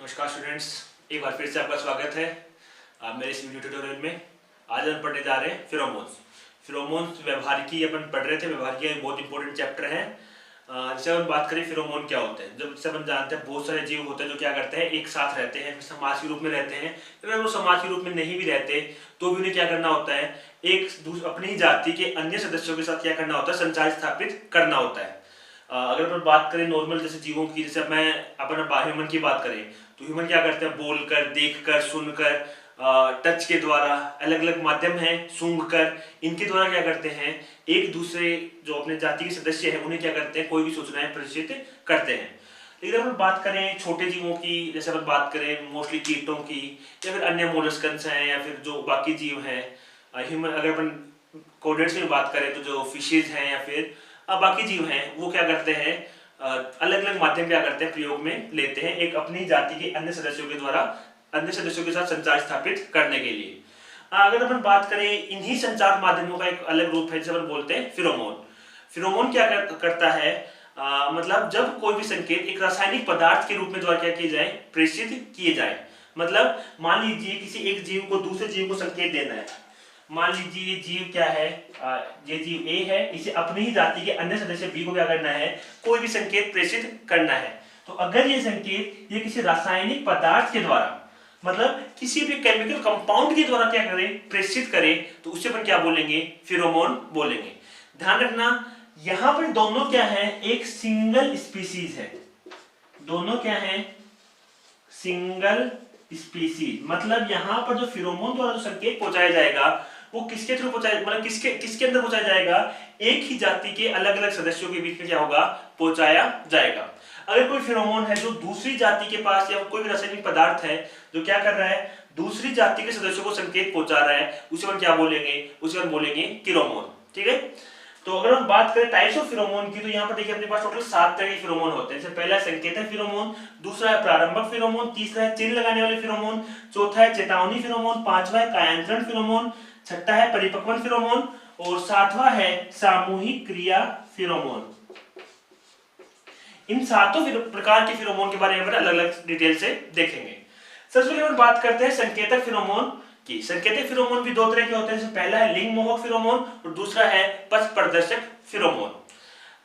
नमस्कार स्टूडेंट्स, एक बार फिर से आपका स्वागत है मेरे इस वीडियो ट्यूटोरियल में। आज हम पढ़ने जा रहे हैं फिरोमोन्स। फिरोमोन्स व्यवहारिकी अपन पढ़ रहे थे। व्यवहारिकी एक बहुत इंपॉर्टेंट चैप्टर है। जैसे अपन बात करें फिरोमोन क्या होते हैं, जब से अपन जानते हैं बहुत सारे जीव होते हैं जो क्या करते हैं, एक साथ रहते हैं, समाज के रूप में रहते हैं। अगर वो समाज के रूप में नहीं भी रहते तो भी उन्हें क्या करना होता है, अपनी ही जाति के अन्य सदस्यों के साथ क्या करना होता है, संचार स्थापित करना होता है। अगर अपन बात करें नॉर्मल जैसे जीवों की, जैसे अपन ह्यूमन की बात करें तो ह्यूमन क्या करते हैं, बोलकर, देखकर, सुनकर, टच के द्वारा, अलग अलग माध्यम है, सूंघकर, इनके द्वारा क्या करते हैं, एक दूसरे जो अपने जाति के सदस्य हैं उन्हें क्या करते हैं, कोई भी सूचनाएं प्रेषित करते हैं। लेकिन अगर बात करें छोटे जीवों की, जैसे अपन बात करें मोस्टली कीटों की या फिर अन्य मोलस्कन्स हैं या फिर जो बाकी जीव हैं, ह्यूमन अगर अपन कोडेट्स में बात करें तो जो फिशेज हैं या फिर बाकी जीव हैं, वो क्या करते हैं, अलग अलग माध्यम क्या करते हैं, प्रयोग में लेते हैं एक अपनी जाति के अन्य सदस्यों के द्वारा अन्य सदस्यों के साथ संचार स्थापित करने के लिए। अगर अपन बात करें इन्हीं संचार माध्यमों का एक अलग रूप है जिसे अपन बोलते हैं फिरोमोन। फिरोमोन क्या करता है, मतलब जब कोई भी संकेत एक रासायनिक पदार्थ के रूप में द्वारा क्या किए जाए, प्रेषित किए जाए। मतलब मान लीजिए किसी एक जीव को दूसरे जीव को संकेत देना है। मान लीजिए ये जीव क्या है, ये जीव ए है, इसे अपनी ही जाति के अन्य सदस्य बी को क्या करना है, कोई भी संकेत प्रेषित करना है। तो अगर ये संकेत ये किसी रासायनिक पदार्थ के द्वारा, मतलब किसी भी केमिकल कंपाउंड के द्वारा क्या करे, प्रेषित करे, तो उसे अपन क्या बोलेंगे, फिरोमोन बोलेंगे। ध्यान रखना यहां पर दोनों क्या है, एक सिंगल स्पीसीज है। दोनों क्या है, सिंगल स्पीसीज। मतलब यहां पर जो फिरोमोन द्वारा जो संकेत पहुंचाया जाएगा वो किसके थ्रू पहुंचाया, मतलब किसके अंदर पहुंचाया जाएगा, एक ही जाति के अलग अलग सदस्यों के बीच में क्या होगा, पहुंचाया जाएगा। अगर कोई फिरोमोन है जो दूसरी जाति के पास या कोई भी रासायनिक पदार्थ है जो क्या कर रहा है, दूसरी जाति के सदस्यों को संकेत पहुंचा रहा है, उसे हम क्या बोलेंगे, उसे हम बोलेंगे किरोमोन। ठीक है। तो अगर हम बात करें टाइप्स ऑफ फिरोमोन की, तो यहाँ पर देखिए अपने पास टोटल 7 तरह के फिरोमोन होते हैं। जैसे पहला संकेतक फिरोमोन, दूसरा है प्रारंभक फिरोमोन, तीसरा है चिन्ह लगाने वाले फिरोमोन, चौथा है चेतावनी फिरोमोन, पांचवा है कायांतरण फिरोमोन, छठा है परिपक्वन फिरोमोन और सातवां है सामूहिक क्रिया फिरोमोन। इन सातों प्रकार के फिरोमोन के बारे में अलग अलग डिटेल से देखेंगे। सबसे पहले हम बात करते हैं संकेतक फिरोमोन की। संकेतक फिरोमोन भी दो तरह के होते हैं। जैसे पहला है लिंग मोहक फिरोमोन और दूसरा है पथ प्रदर्शक फिरोमोन।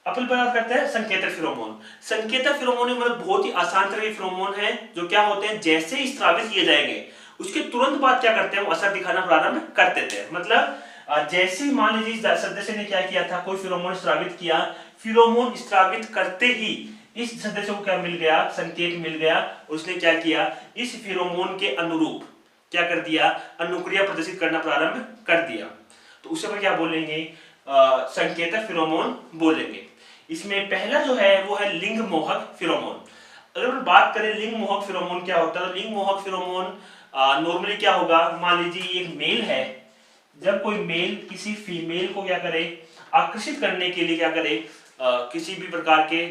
अपन बात करते हैं संकेतक फिरोमोन। संकेतक फिरोमोन में बहुत ही आसान तरह के फिरोमोन है जो क्या होते हैं, जैसे ही स्रावित किए जाएंगे उसके तुरंत बाद क्या करते हैं, वो असर दिखाना प्रारंभ कर देते हैं। मतलब जैसे ही मान लीजिए सदस्य ने क्या किया था, कोई फिरोमोन स्रावित किया, फिरोमोन स्रावित करते ही इस सदस्य को क्या मिल गया, संकेत मिल गया। उसने क्या किया, इस फिरोमोन के अनुरूप क्या कर दिया, अनुक्रिया प्रदर्शित करना प्रारंभ कर दिया। तो उसे हम क्या बोलेंगे, संकेतक फिरोमोन बोलेंगे। इसमें पहला जो है वो है लिंग मोहक फिरोमोन। अगर हम बात करें लिंग मोहक फिरोमोन क्या होता है, तो लिंग मोहक फिरोमोन नॉर्मली क्या होगा, मान लीजिए एक मेल है, जब कोई मेल किसी फीमेल को क्या करे, आकर्षित करने के लिए क्या करे, किसी भी प्रकार के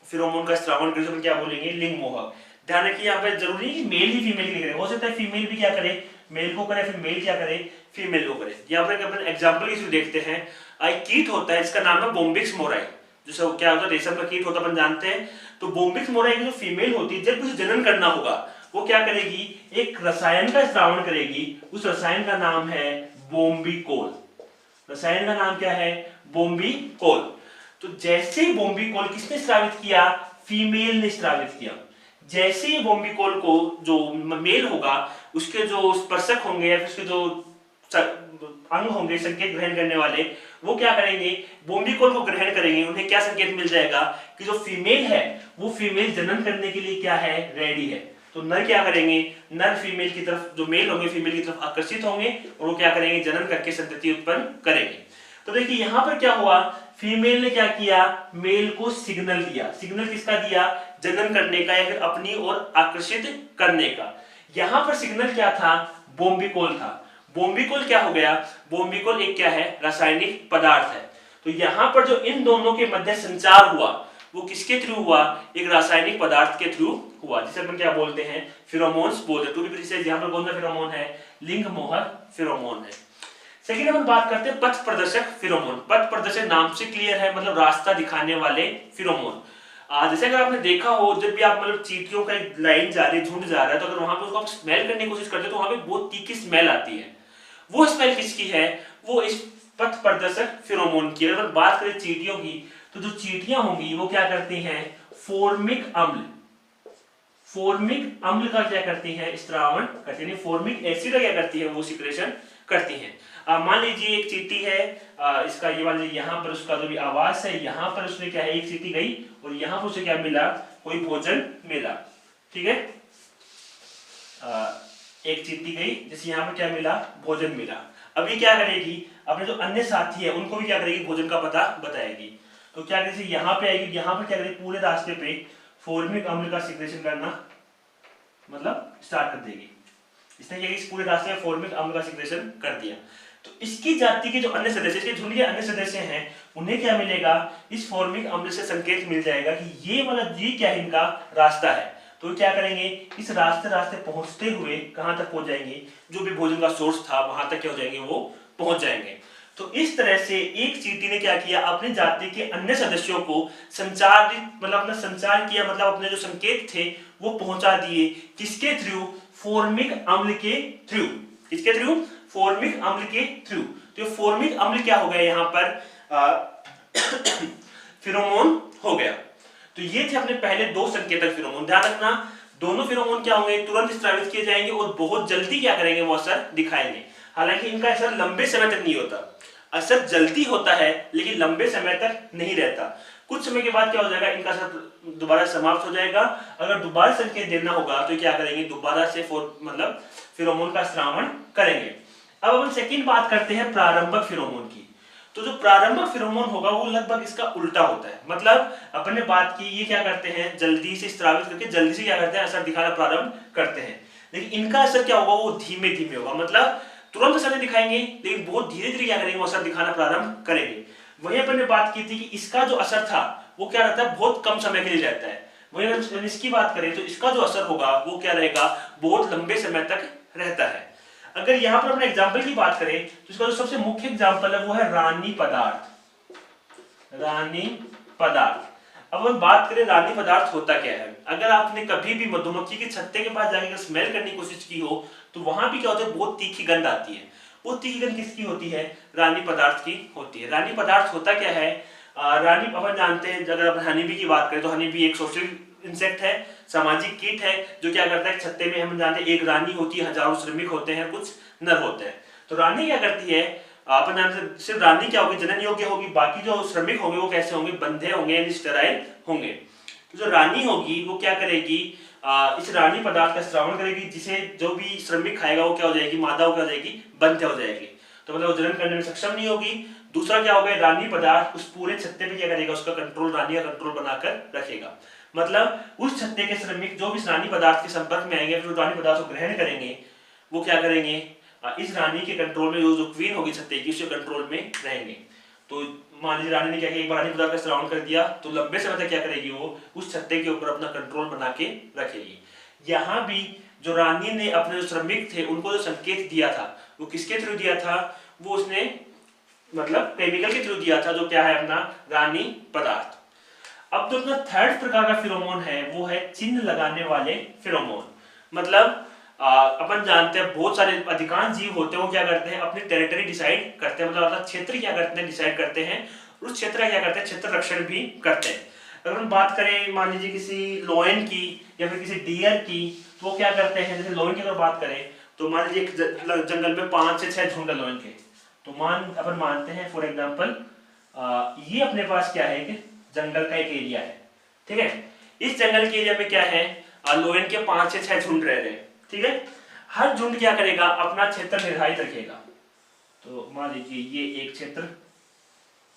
फिरोमोन का श्रावण करे, तो क्या बोलेंगे, लिंग मोहक। ध्यान रखिए यहाँ पे जरूरी नहीं कि मेल ही फीमेल की करे, हो सकता है फीमेल भी क्या करे, मेल को करे, फिर मेल क्या करे, फीमेल को करे। यहाँ पर अपन एग्जांपल की देखते हैं। एक कीट होता है, इसका नाम है बोम्बिक्स मोराई। जैसे क्या होता है, रेशम का कीट होता है, अपन जानते हैं। तो बोम्बिक्स मोराई की जो फीमेल होती है, जब उसे जनन करना होगा वो क्या करेगी, एक रसायन का श्रावण करेगी। उस रसायन का नाम है बोम्बिकोल। रसायन का नाम क्या है, बोम्बिकोल। तो जैसे ही बोम्बिकोल किसने स्रावित किया, फीमेल ने स्रावित किया। जैसे ही बोम्बिकोल को जो मेल होगा उसके जो स्पर्शक होंगे या फिर उसके जो अंग होंगे संकेत ग्रहण करने वाले, वो क्या करेंगे, बोम्बिकोल को ग्रहण करेंगे। उन्हें क्या संकेत मिल जाएगा कि जो फीमेल है वो फीमेल जनन करने के लिए क्या है, रेडी है। तो नर क्या करेंगे, नर फीमेल की तरफ, जो मेल होंगे फीमेल की तरफ आकर्षित होंगे और वो क्या करेंगे, जनन करके संतति उत्पन्न करेंगे। तो देखिए यहां पर क्या हुआ, फीमेल ने क्या किया, मेल को सिग्नल दिया। सिग्नल किसका दिया, जनन करने का या फिर अपनी ओर आकर्षित करने का। यहां पर सिग्नल क्या था, बोम्बिकोल था। बोम्बिकोल क्या हो गया, बोम्बिकोल एक क्या है, रासायनिक पदार्थ है। तो यहां पर जो इन दोनों के मध्य संचार हुआ वो किसके थ्रू हुआ, एक रासायनिक पदार्थ के थ्रू हुआ, जिसे अपन क्या बोलते हैं, फिरोमोन्स बोलते हैं। टू बी प्रिसाइज यहां पर कौन सा फिरोमोन है, लिंग मोहक फिरोमोन है। सेकंड अपन बात करते हैं पथ प्रदर्शक फिरोमोन। पथ प्रदर्शक नाम से क्लियर है, मतलब रास्ता दिखाने वाले फिरोमोन। जैसे अगर आपने देखा हो, जब भी आप मतलब चींटियों का एक लाइन जा रही है, झुंड जा रहा है, तो अगर वहां पे उसको आप स्मेल करने की कोशिश करते हो तो वहां पे बहुत तीखी स्मेल आती है। वो स्मेल किसकी है? वो इस पथ प्रदर्शक फेरोमोन की। अगर बात करें चींटियों की, तो जो चींटियां होंगी वो क्या करती हैं? फॉर्मिक अम्ल, फॉर्मिक अम्ल का क्या करती हैं? स्त्रावण करती है। फॉर्मिक एसिड का क्या करती है? वो सिक्रेशन करती हैं। मान लीजिए एक चींटी है, इसका ये मान लीजिए यहाँ पर उसका जो भी आवास है, यहाँ पर उसने क्या है, एक चींटी गई और यहाँ पर उसे क्या मिला? कोई भोजन मिला। ठीक है, एक चींटी गई, जैसे यहाँ पर क्या मिला? भोजन मिला। अभी क्या करेगी? अपने जो अन्य साथी है उनको भी क्या करेगी? भोजन का पता बताएगी। तो क्या करेगी? यहाँ पे आएगी, यहाँ पर क्या करेगी? पूरे रास्ते पे फॉर्मिक अम्ल का सिक्रेशन करना मतलब स्टार्ट कर देगी। इसने क्या इस पूरे रास्ते में फॉर्मिक अम्ल का सिक्रेशन कर दिया। तो इसकी जाति के जो अन्य सदस्य, इसके झुंड के अन्य सदस्य हैं, उन्हें क्या मिलेगा? इस फॉर्मिक अम्ल से संकेत मिल जाएगा कि ये वाला जी क्या है, इनका रास्ता है। तो क्या करेंगे? इस रास्ते पहुंचते हुए कहां तक पहुंच जाएंगे? जो भी भोजन का सोर्स था वहां तक क्या हो जाएंगे? वो पहुंच जाएंगे। तो इस तरह से एक चींटी ने क्या किया? अपनी जाति के अन्य सदस्यों को संचारित मतलब अपना संचार किया, मतलब अपने जो संकेत थे वो पहुंचा दिए। किसके थ्रू? फॉर्मिक अम्ल के थ्रू। किसके थ्रू? फॉर्मिक अम्ल के थ्रू। तो फॉर्मिक अम्ल क्या हो गया यहाँ पर? फेरोमोन हो गया। तो ये थे अपने पहले दो संकेतक फेरोमोन। ध्यान रखना, दोनों फेरोमोन क्या होंगे? तुरंत स्रावित किए जाएंगे और बहुत जल्दी क्या करेंगे? वो असर दिखाएंगे। हालांकि इनका असर लंबे समय तक नहीं होता। असर जल्दी होता है लेकिन लंबे समय तक नहीं रहता। कुछ समय के बाद क्या हो जाएगा? इनका असर दोबारा समाप्त हो जाएगा। अगर दोबारा संकेत देना होगा तो क्या करेंगे? दोबारा से मतलब फेरोमोन का स्रावण करेंगे। अब अपन सेकंड बात करते हैं प्रारंभक फेरोमोन की। तो जो प्रारंभक फेरोमोन होगा वो लगभग इसका उल्टा होता है। मतलब अपन ने बात की, ये क्या करते हैं? जल्दी से स्रावित करके जल्दी से क्या करते हैं? असर दिखाना प्रारंभ करते हैं। लेकिन इनका असर क्या होगा? वो धीमे धीमे होगा। मतलब तुरंत असर नहीं दिखाएंगे लेकिन बहुत धीरे धीरे क्या करेंगे? वो असर दिखाना प्रारंभ करेंगे। वही अपन ने बात की थी कि इसका जो असर था वो क्या रहता है? बहुत कम समय के लिए रहता है। वही अगर इसकी बात करें तो इसका जो असर होगा वो क्या रहेगा? बहुत लंबे समय तक रहता है। अगर यहाँ पर अपने एग्जाम्पल की बात करें तो इसका जो सबसे मुख्य एग्जाम्पल है वो है रानी पदार्थ। रानी पदार्थ। अब हम बात करें रानी पदार्थ होता क्या है। अगर आपने कभी भी मधुमक्खी के छत्ते के पास जाकर स्मेल करने की कोशिश की हो तो वहां भी क्या होता है? बहुत तीखी गंध आती है। वो तीखी गंध किसकी होती है? रानी पदार्थ की होती है। रानी पदार्थ होता क्या है? रानी अपन जानते हैं, अगर अपन हनी बी की बात करें तो हनी बी एक सोशल इंसेक्ट है, सामाजिक कीट है, जो क्या करता है? छत्ते में हम जानते हैं एक रानी होती है, हजारों श्रमिक होते हैं, कुछ नर होते हैं। तो रानी क्या करती है? अपन जानते सिर्फ रानी क्या होगी? जनन योग्य होगी। बाकी जो श्रमिक होंगे वो कैसे होंगे? बंधे होंगे यानी स्टेराइल होंगे। तो जो रानी होगी वो क्या करेगी? इस रानी पदार्थ का स्रावण करेगी, जिसे जो भी श्रमिक खाएगा वो क्या हो जाएगी? मादा हो क्या हो जाएगी? बंध्य हो जाएगी। तो मतलब वो जनन करने में सक्षम नहीं होगी। दूसरा क्या होगा? रानी पदार्थ उस पूरे छत्ते पे क्या करेगा? उसका कंट्रोल, रानी का कंट्रोल बनाकर रखेगा। मतलब उस छत्ते के श्रमिक जो भी इस रानी पदार्थ के संपर्क में आएंगे, फिर रानी पदार्थ को ग्रहण करेंगे, वो क्या करेंगे? इस रानी के कंट्रोल में, जो क्वीन होगी छत्ते की, उसके कंट्रोल में रहेंगे। तो मान लीजिए रानी ने क्या किया? एक बार रानी पदार्थ का श्रावण कर दिया तो लंबे समय तक क्या करेगी? वो उस छत्ते के ऊपर अपना कंट्रोल बना के रखेगी। यहाँ भी जो रानी ने अपने जो श्रमिक थे उनको जो संकेत दिया था वो किसके थ्रू दिया था? वो उसने मतलब केमिकल के थ्रू दिया था, जो क्या है? अपना रानी पदार्थ। अब जो अपना थर्ड प्रकार का फिरोमोन है वो है चिन्ह लगाने वाले फिरोमोन। मतलब अपन जानते हैं बहुत सारे अधिकांश जीव होते हैं वो क्या करते हैं? अपनी टेरिटरी डिसाइड करते हैं, मतलब क्षेत्र क्या करते हैं? डिसाइड करते हैं। उस क्षेत्र का क्या करते हैं? क्षेत्र रक्षण भी करते हैं। अगर हम बात करें मान लीजिए किसी लोयन की या फिर किसी डियर की, तो वो क्या करते हैं? जैसे लोयन की अगर बात करें तो मान लीजिए जंगल में 5 से 6 झुंड लोयन के, तो अपन मानते हैं फॉर एग्जाम्पल ये अपने पास क्या है कि जंगल का एक एरिया है। ठीक है, इस जंगल के एरिया में क्या है? लोयन के 5 से 6 झुंड रह रहे हैं। ठीक है, हर झुंड क्या करेगा? अपना क्षेत्र निर्धारित रखेगा। तो मान लीजिए ये एक क्षेत्र,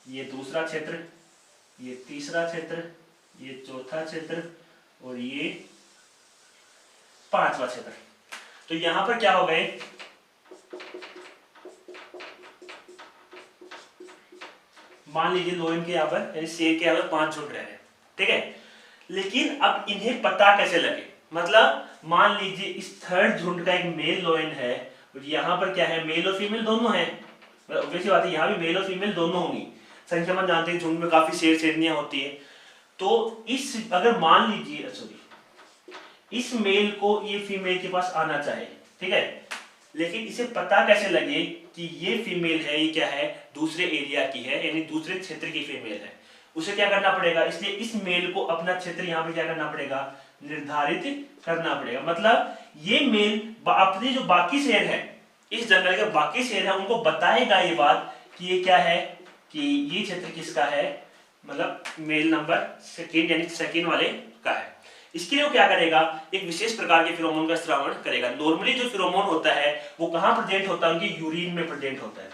ये दूसरा क्षेत्र, ये तीसरा क्षेत्र, ये चौथा क्षेत्र और ये 5वां क्षेत्र। तो यहां पर क्या हो गए? मान लीजिए लोयन के यहाँ पर यानी शेर के यहाँ पर 5 झुंड रह रहे हैं। ठीक है, लेकिन अब इन्हें पता कैसे लगे? मतलब मान लीजिए इस थर्ड झुंड का एक मेल लोयन है और यहाँ पर क्या है? मेल और फीमेल दोनों हैं। ऑब्वियसली बात है, यहाँ भी मेल और फीमेल दोनों होंगी। संख्या में जानते हैं झुंड में काफी शेर शेरनियां होती है। तो इस अगर मान लीजिए सॉरी इस मेल को ये फीमेल के पास आना चाहे, ठीक है, लेकिन इसे पता कैसे लगे कि ये फीमेल है, ये क्या है, दूसरे एरिया की है, यानी दूसरे क्षेत्र की फीमेल है, उसे क्या करना पड़ेगा, इसलिए इस मेल को अपना क्षेत्र यहाँ पे क्या करना पड़ेगा, निर्धारित करना पड़ेगा। मतलब ये मेल अपने जो बाकी शेर है, इस जंगल के बाकी शेर है, उनको बताएगा ये बात कि ये क्या है, कि ये क्षेत्र किसका है, मतलब मेल नंबर सेकेंड यानी सेकेंड वाले का है। इसके लिए वो क्या करेगा, एक विशेष प्रकार के फिरोमोन का श्रावण करेगा। नॉर्मली जो फिरोमोन होता है वो कहाँ प्रेजेंट होता है, उनके यूरिन में प्रेजेंट होता है,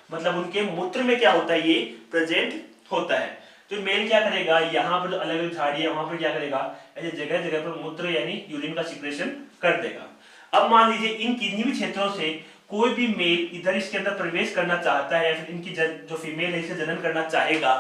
मतलब उनके मूत्र में क्या होता है, ये प्रेजेंट होता है। तो मेल क्या करेगा, यहाँ पर जो अलग अलग झाड़ियां वहां पर क्या करेगा, ऐसे जगह जगह पर मूत्र यानी यूरिन का सिक्रेशन कर देगा। अब मान लीजिए इन किन्हीं भी क्षेत्रों से कोई भी मेल इधर इसके अंदर प्रवेश करना चाहता है, या फिर इनकी जो फीमेल है इसे जनन करना चाहेगा,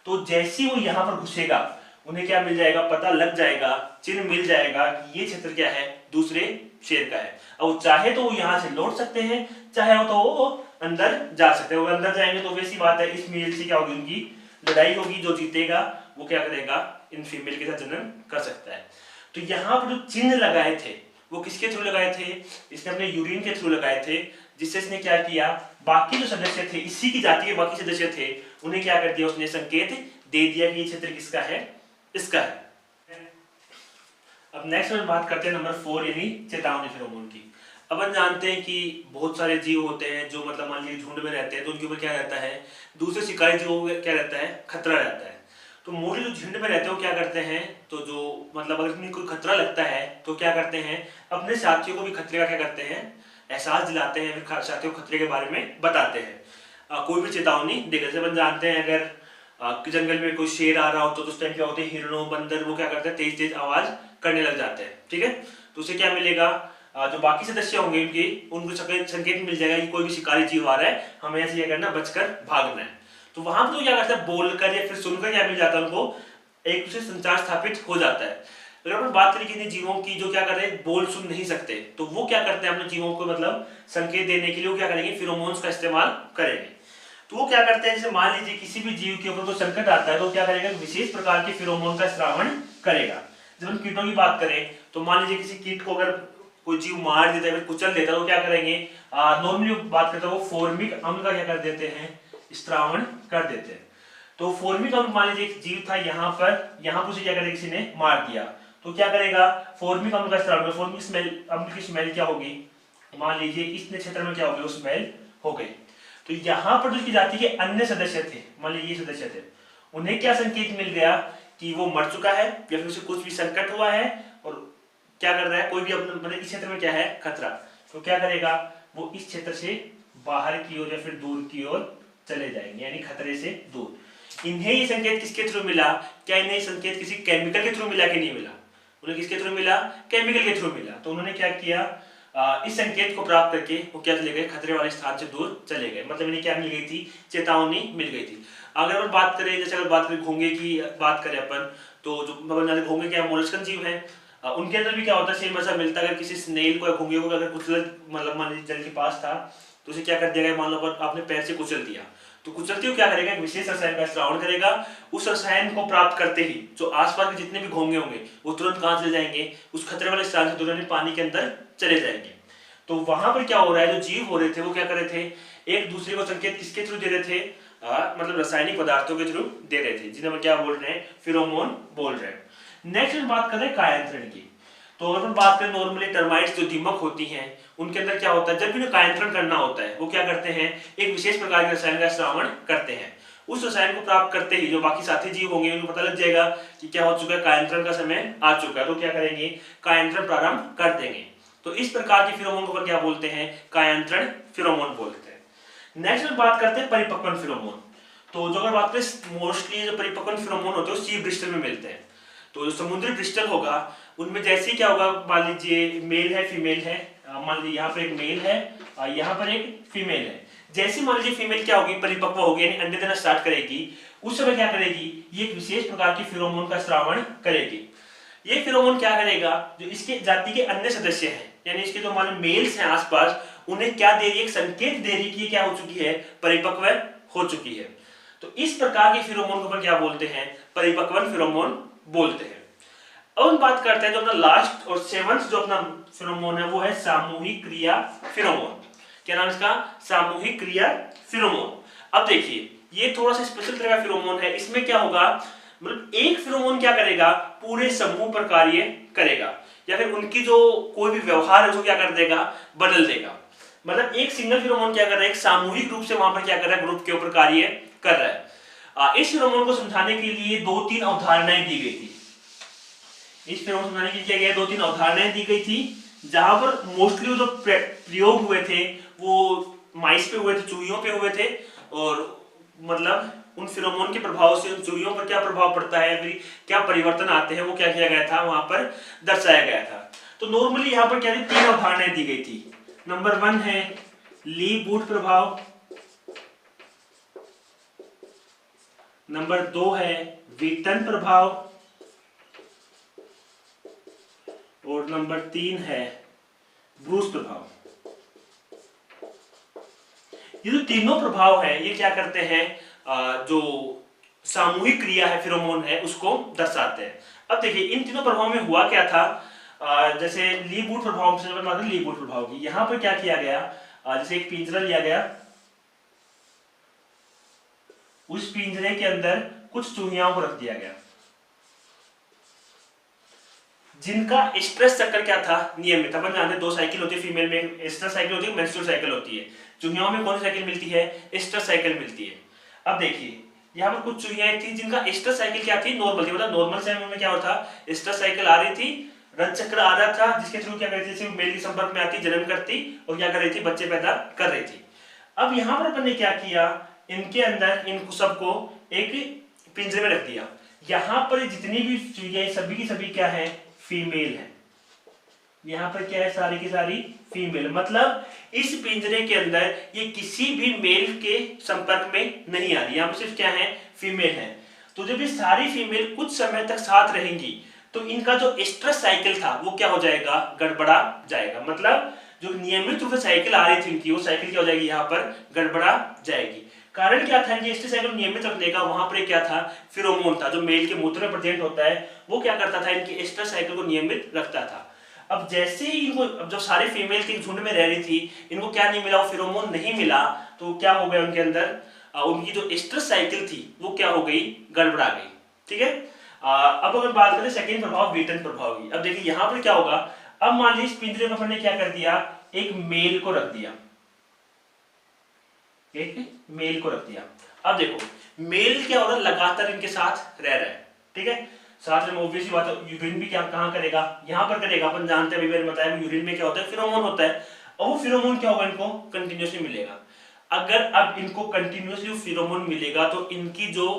तो जैसे वो यहाँ पर घुसेगा उन्हें क्या मिल जाएगा, पता लग जाएगा, चिन्ह मिल जाएगा कि ये क्षेत्र क्या है, दूसरे शेर का है। अब चाहे तो वो यहाँ से लौट सकते हैं, चाहे तो वो अंदर जा सकते हैं। वो अंदर जाएंगे तो वैसी बात है, इस मेल से क्या होगी, उनकी लड़ाई होगी, जो जीतेगा वो क्या करेगा, इन फीमेल के साथ जनन कर सकता है। तो यहाँ पर जो चिन्ह लगाए थे वो किसके थ्रू लगाए थे, इसने अपने यूरिन के थ्रू लगाए थे, जिससे इसने क्या किया, बाकी जो सदस्य थे, इसी की जाति के बाकी सदस्य थे, उन्हें क्या कर दिया, उसने संकेत दे दिया कि ये क्षेत्र किसका है, इसका है। अब नेक्स्ट में बात करते हैं नंबर 4 यानी चेतावनी फिरोमोन की। अब हम जानते हैं कि बहुत सारे जीव होते हैं जो मतलब मान लीजिए झुंड में रहते हैं, तो उनके ऊपर क्या रहता है, दूसरे शिकारी जीवों को क्या रहता है, खतरा रहता है। तो मोस्टली जो झुंड में रहते हैं वो क्या करते हैं, तो जो मतलब अगर उन्हें कोई खतरा लगता है तो क्या करते हैं, अपने साथियों को भी खतरे का क्या करते हैं, एहसास दिलाते हैं, फिर साथियों को खतरे के बारे में बताते हैं, कोई भी चेतावनी देकर। जैसे हम जानते हैं अगर जंगल में कोई शेर आ रहा हो तो उस टाइम क्या होते हैं, हिरणों बंदर वो क्या करते हैं, तेज तेज आवाज करने लग जाते हैं, ठीक है। तो उसे क्या मिलेगा, जो बाकी सदस्य होंगे उनके, उनको संकेत मिल जाएगा कि कोई भी शिकारी जीव आ रहा है, हमें ऐसे क्या करना, बचकर भागना है। तो वहां पर तो क्या करता है, बोलकर या फिर सुनकर क्या मिल जाता है उनको, एक दूसरे संचार स्थापित हो जाता है। अगर अपन बात करें किन्हीं जीवों की जो क्या करते हैं, बोल सुन नहीं सकते, तो वो क्या करते हैं, अपने जीवों को मतलब संकेत देने के लिए वो क्या करेंगे, फिरोमोन्स का इस्तेमाल करेंगे। तो वो क्या करते हैं, जैसे मान लीजिए किसी भी जीव के ऊपर कोई संकट आता है तो क्या करेगा, विशेष प्रकार के फिरोमोन का श्रावण करेगा। जब हम कीटों की बात करें तो मान लीजिए किसी कीट को अगर कोई जीव मार देता है, कुचल देता है, तो क्या करेंगे, नॉर्मली बात करते हैं वो फॉर्मिक अम्ल का क्या कर देते हैं, श्रावण कर देते हैं। तो फॉर्मिक अम्ल मान लीजिए एक जीव था यहाँ पर उसे क्या करेगा, किसी ने मार दिया, तो क्या करेगा, फॉर्मिक अम्ल का श्रावण, फॉर्मिक स्मेल अम्ल की स्मेल क्या होगी, मान लीजिए इस क्षेत्र में क्या होगी, वो स्मेल हो गई। तो यहाँ पर जो जाति के अन्य सदस्य थे, मान लीजिए ये सदस्य थे, उन्हें क्या संकेत मिल गया कि वो मर चुका है या फिर उसे कुछ भी संकट हुआ है और क्या कर रहा है, कोई भी अपने मतलब इस क्षेत्र में क्या है, खतरा, तो क्या करेगा, वो इस क्षेत्र से बाहर की ओर या फिर दूर की ओर चले जाएंगे, यानी खतरे से दूर। इन्हें ये संकेत किसके थ्रू मिला, क्या इन्हें संकेत किसी केमिकल के थ्रू मिला कि नहीं मिला, उन्हें किसके थ्रू मिला, केमिकल के थ्रू मिला। तो उन्होंने क्या किया, इस संकेत को प्राप्त करके वो क्या चले गए, खतरे वाले स्थान से दूर चले गए, मतलब इन्हें क्या मिल गई थी, चेतावनी मिल गई थी। अगर अपन बात करें, जैसे अगर बात करें घोंगे की बात करें अपन, तो जो घोंगे क्या मोलस्कन जीव है, उनके अंदर भी क्या होता है, सेम ऐसा मिलता है। अगर किसी स्नेल को या घोंगे को अगर कुचल मतलब मान लीजिए जल के पास था तो उसे क्या कर दिया गया, मान लो आपने पैर से कुचल दिया, तो कुचलते हुए क्या करेगा, एक विशेष रसायन का श्रावण करेगा। उस रसायन को प्राप्त करते ही जो आसपास के जितने भी घोंगे होंगे वो तुरंत कहां चले जाएंगे, उस खतरे वाले स्थान से दूर पानी के अंदर चले जाएंगे। तो वहां पर क्या हो रहा है, जो जीव हो रहे थे वो क्या कर रहे थे, एक दूसरे को संकेत किसके थ्रू दे रहे थे, मतलब रासायनिक पदार्थों के थ्रू दे रहे थे, जिन्हें हम क्या बोल रहे हैं, फिरोमोन बोल रहे हैं। नेक्स्ट हम बात कर रहे हैं कायांतरण की। तो अगर हम बात करें नॉर्मली टर्माइट्स जो दीमक होती हैं, उनके अंदर क्या होता है, जब भी उन्हें कायांतरण करना होता है वो क्या करते हैं, एक विशेष प्रकार के रसायन का श्रावण करते हैं। उस रसायन को प्राप्त करते ही जो बाकी साथी जीव होंगे उनको पता लग जाएगा कि क्या हो चुका है, कायांतरण का समय आ चुका है, तो क्या करेंगे, कायांतरण प्रारंभ कर देंगे। तो इस प्रकार के फिरोमोन को क्या बोलते हैं, कायांतरण फिरोमोन बोलते हैं। नेक्स्ट में बात करते हैं परिपक्वन फिरोमोन। तो जो अगर बात करें मोस्टली जो परिपक्वन फिरोमोन होते हैं वो सी ब्रिस्टल में मिलते हैं। तो जो समुद्री ब्रिस्टल होगा उनमें जैसे क्या होगा, मान लीजिए मेल है फीमेल है, मान लीजिए यहाँ पर एक मेल है, यहाँ पर एक फीमेल है। जैसे मान लीजिए फीमेल क्या होगी, परिपक्व होगी यानी अंडे देना स्टार्ट करेगी, उस समय क्या करेगी, ये एक विशेष प्रकार की फिरोमोन का श्रावण करेगी। ये फिरोमोन क्या करेगा, जो इसके जाति के अन्य सदस्य हैं यानी इसके जो मान मेल्स हैं आसपास, उन्हें क्या दे रही है, एक संकेत दे रही है कि क्या हो चुकी है, परिपक्व हो चुकी है। तो इस प्रकार के फिरोमोन को क्या बोलते हैं, परिपक्वन फिरोमोन बोलते हैं। अब हम बात करते हैं जो अपना लास्ट और सेवंथ जो अपना फिरोमोन है वो है सामूहिक क्रिया फिरोमोन। क्या नाम इसका? सामूहिक क्रिया फिरोमोन। अब देखिए ये थोड़ा सा स्पेशल तरह का फिरोमोन है। इसमें क्या होगा, मतलब एक फिरोमोन क्या करेगा, पूरे समूह पर कार्य करेगा, या फिर उनकी जो कोई भी व्यवहार है उसको क्या कर देगा, बदल देगा। मतलब एक सिंगल फिरोमोन क्या कर रहा है, एक सामूहिक रूप से वहां पर क्या कर रहा है, ग्रुप के ऊपर कार्य कर रहा है। इस फिरोमोन को समझाने के लिए 2-3 अवधारणाएं दी गई थी। इस फिरोमोन समझाने के लिए क्या गया, 2-3 अवधारणाएं दी गई थी, जहां पर मोस्टली जो प्रयोग हुए थे वो माइस पे हुए थे, चूहियों पे हुए थे। और मतलब उन फिरोमोन के प्रभाव से उन चूहियों पर क्या प्रभाव पड़ता है, फिर क्या परिवर्तन आते हैं, वो क्या किया गया था, वहां पर दर्शाया गया था। तो नॉर्मली यहाँ पर क्या थी, 3 अवधारणाएं दी गई थी। नंबर 1 है ली बूट प्रभाव, नंबर 2 है व्हीटन प्रभाव, और नंबर 3 है ब्रूस प्रभाव। ये जो तीनों प्रभाव है ये क्या करते हैं, जो सामूहिक क्रिया है फिरोमोन है उसको दर्शाते हैं। अब देखिए इन तीनों प्रभाव में हुआ क्या था, जैसे ली बूट प्रभाव से बात करें, ली बूट प्रभाव की यहाँ पर क्या किया गया, जैसे एक पिंजरा लिया गया, उस पिंजरे के अंदर कुछ चूहियाओं को रख दिया गया जिनका स्ट्रेस चक्कर क्या था, नियमित। अपन जानते हैं 2 साइकिल होती है, फीमेल में स्ट्रेस साइकिल होती है, मेंस्ट्रुअल साइकिल होती है। चूहियाओं में कौन सी साइकिल मिलती है, स्ट्रेस साइकिल मिलती है। अब देखिए यहाँ पर कुछ चूहियां थी जिनका स्ट्रेस साइकिल क्या थी, नॉर्मल थी। मतलब नॉर्मल समय में क्या होता, स्ट्रेस साइकिल आ रही थी, रज चक्र आ रहा था, जिसके थ्रू क्या करती थी, मेल के संपर्क में आती, जन्म करती और क्या कर रही थी, बच्चे पैदा कर रही थी। अब यहाँ पर अपन ने क्या किया, इनके अंदर इन सबको एक पिंजरे में रख दिया। यहाँ पर जितनी भी चूहियां सभी की सभी क्या है, फीमेल है। यहाँ पर क्या है, सारी की सारी फीमेल। मतलब इस पिंजरे के अंदर ये किसी भी मेल के संपर्क में नहीं आ रही, यहाँ पर सिर्फ क्या है, फीमेल है। तो जब ये सारी फीमेल कुछ समय तक साथ रहेंगी तो इनका जो स्ट्रेस साइकिल था वो क्या हो जाएगा, गड़बड़ा जाएगा। मतलब जो नियमित रूप से साइकिल आ रही थी इनकी, वो साइकिल क्या हो जाएगी, यहाँ पर गड़बड़ा जाएगी। कारण क्या था, ये स्ट्रेस साइकिल नियमित रखने का, वहां पर क्या था, फिरोमोन था, जो मेल के मूत्र में प्रेजेंट होता है, वो क्या करता था, इनकी स्ट्रेस साइकिल को नियमित रखता था। अब जैसे ही इनको, अब जब सारी फीमेल थी झुंड में रह रही थी, इनको क्या नहीं मिला, वो फिरोमोन नहीं मिला, तो क्या हो गया उनके अंदर, उनकी जो स्ट्रेस साइकिल थी वो क्या हो गई, गड़बड़ा गई। ठीक है। अब अगर बात करें सेकंड प्रभाव, व्हीटन प्रभाव की। अब देखिए यहाँ पर क्या होगा, अब मान लीजिए इस पिंजरे में हमने क्या कर दिया, एक मेल को रख दिया, एक मेल को रख दिया। अब देखो मेल क्या हो रहा है, लगातार इनके साथ रह रहा है। ठीक है, साथ में ऑब्वियसली बात है, यूरिन भी क्या कहां करेगा, यहां पर करेगा। अपन जानते हैं, अभी मैंने बताया यूरिन में क्या होता है, फिरोमोन होता है, और वो फिरोमोन क्या होगा, इनको कंटिन्यूसली मिलेगा। अगर अब इनको कंटिन्यूसली फिरोमोन मिलेगा तो इनकी जो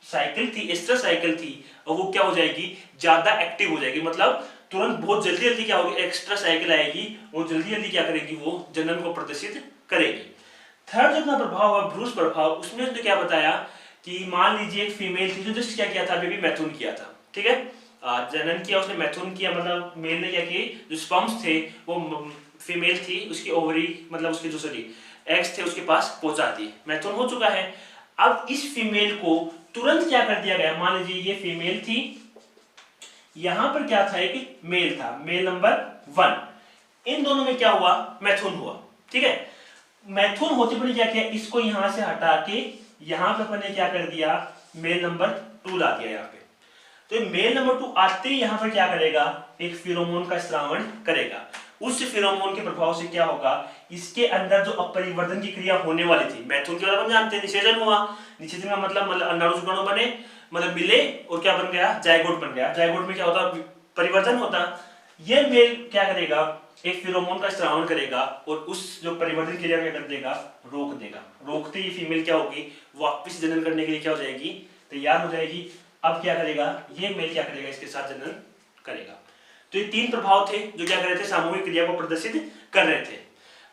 साइकिल थी, स्ट्रेस साइकिल थी, और वो क्या हो जाएगी, ज्यादा एक्टिव हो जाएगी। मतलब तुरंत बहुत जल्दी जल्दी क्या होगी, एक्स्ट्रा साइकिल आएगी, वो जल्दी जल्दी क्या करेगी, वो जनन को प्रदर्शित करेगी। थर्ड जो अपना प्रभाव है ब्रूस प्रभाव, उसमें उसने क्या बताया कि मान लीजिए एक फीमेल थी जो जस्ट क्या किया था, बेबी मैथुन किया था। ठीक है, जनन किया उसने, मैथुन किया, मतलब मेल ने क्या किया, जो स्पर्म्स थे वो फीमेल थी, उसकी ओवरी मतलब उसके जो सॉरी एग्स थे उसके पास पहुंचा दी, मैथुन हो चुका है। अब इस फीमेल को तुरंत क्या कर दिया गया, मान लीजिए ये फीमेल थी, यहां पर क्या था, एक मेल था, मेल नंबर 1, इन दोनों में क्या हुआ, मैथुन हुआ। ठीक है, मैथुन होते पर क्या किया, इसको यहां से हटा के यहां पे अपन ने क्या कर दिया, मेल नंबर 2 ला दिया यहाँ पे। तो मेल नंबर 2 आते ही यहाँ पर क्या करेगा, एक फिरोमोन का स्रावण करेगा। उस फिरोमोन के प्रभाव से क्या होगा, इसके अंदर जो अपरिवर्तन की क्रिया होने वाली थी, मैथुन के बारे में जानते हैं, निषेचन हुआ, निषेचन का मतलब अंडाणु शुक्राणु बने, मतलब मिले और क्या बन गया, जायगोट बन गया। जायगोट में क्या होता, परिवर्तन होता। ये मेल क्या करेगा, एक फिरोमोन का स्रावण करेगा और उस जो परिवर्तन क्रिया क्या कर देगा, रोक देगा। रोकते ही फीमेल क्या होगी, वापस जनन करने के लिए क्या हो जाएगी, तैयार हो जाएगी। अब क्या करेगा, ये मेल क्या करेगा, इसके साथ जनन करेगा। तो ये 3 प्रभाव थे जो क्या कर रहे थे, सामूहिक क्रिया को प्रदर्शित कर रहे थे।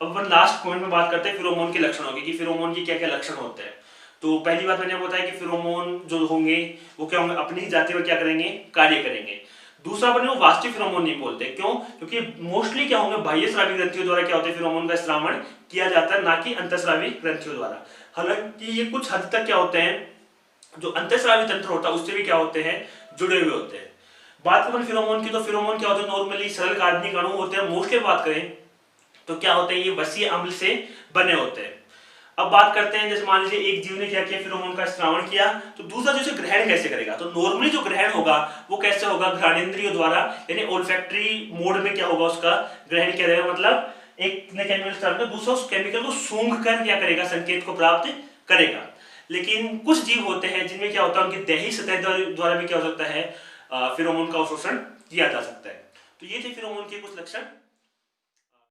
अब अपन लास्ट पॉइंट में बात करते हैं फिरोमोन के लक्षणों की, कि फिरोमोन की क्या क्या लक्षण होते हैं। तो पहली बात मैंने बताया कि फिरोमोन जो होंगे वो क्या होंगे, अपनी ही जाति पर क्या करेंगे, कार्य करेंगे। दूसरा बने वो वास्तविक फिरोमोन नहीं बोलते, क्यों, क्योंकि मोस्टली क्या होंगे, बाह्यस्रावी ग्रंथियों द्वारा क्या होता है, फिरोमोन का स्रावण किया जाता है, ना कि अंतःस्रावी ग्रंथियों द्वारा। हालांकि ये कुछ हद तक क्या होते हैं, जो अंतःस्रावी तंत्र होता है उससे भी क्या होते हैं, जुड़े हुए होते हैं। बात करें फिरोमोन की, तो फिरोमोन क्या होते हैं, नॉर्मली सरल कार्बनिक अणु होते हैं। मोस्टली बात करें तो क्या होते हैं, ये वसीय अम्ल से बने होते हैं। अब बात करते हैं, जैसे मान लीजिए एक जीव ने क्या किया, फिरोमोन का श्रावण किया, तो दूसरा जो इसे ग्रहण कैसे करेगा। तो नॉर्मली जो ग्रहण होगा वो कैसे होगा, घ्राणेंद्रियों द्वारा, यानी ओल्फैक्टरी मोड में क्या होगा, उसका ग्रहण किया जाएगा। मतलब एक ने केमिकल श्रावण किया, दूसरा उस केमिकल को सूंघ कर क्या करेगा, संकेत को प्राप्त करेगा। लेकिन कुछ जीव होते हैं जिनमें क्या होता है, उनकी दैहिक सतह द्वारा भी क्या हो सकता है, फिरोमोन का अवशोषण किया जा सकता है। तो ये थे फिरोमोन के कुछ लक्षण।